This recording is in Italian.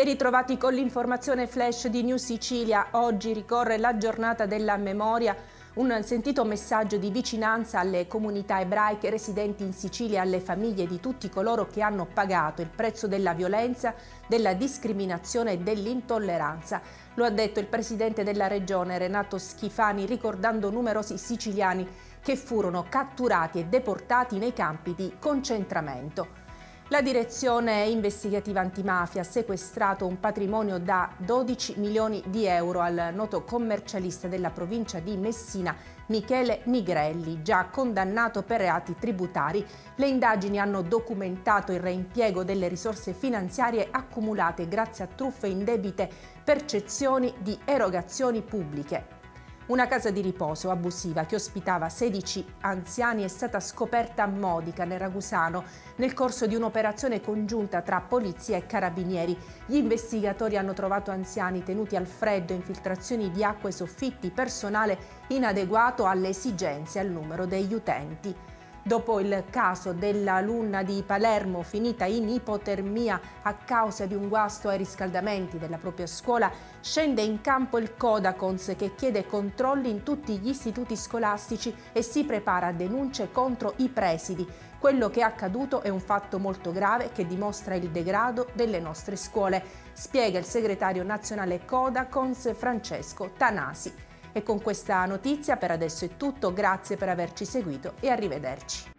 Ben ritrovati con l'informazione flash di News Sicilia. Oggi ricorre la giornata della memoria, un sentito messaggio di vicinanza alle comunità ebraiche residenti in Sicilia e alle famiglie di tutti coloro che hanno pagato il prezzo della violenza, della discriminazione e dell'intolleranza. Lo ha detto il presidente della regione Renato Schifani, ricordando numerosi siciliani che furono catturati e deportati nei campi di concentramento. La direzione investigativa antimafia ha sequestrato un patrimonio da 12 milioni di euro al noto commercialista della provincia di Messina, Michele Nigrelli, già condannato per reati tributari. Le indagini hanno documentato il reimpiego delle risorse finanziarie accumulate grazie a truffe indebite percezioni di erogazioni pubbliche. Una casa di riposo abusiva che ospitava 16 anziani è stata scoperta a Modica, nel Ragusano, nel corso di un'operazione congiunta tra polizia e carabinieri. Gli investigatori hanno trovato anziani tenuti al freddo, infiltrazioni di acqua ai soffitti, personale inadeguato alle esigenze e al numero degli utenti. Dopo il caso dell'alunna di Palermo finita in ipotermia a causa di un guasto ai riscaldamenti della propria scuola, scende in campo il Codacons che chiede controlli in tutti gli istituti scolastici e si prepara a denunce contro i presidi. Quello che è accaduto è un fatto molto grave che dimostra il degrado delle nostre scuole, spiega il segretario nazionale Codacons Francesco Tanasi. E con questa notizia per adesso è tutto, grazie per averci seguito e arrivederci.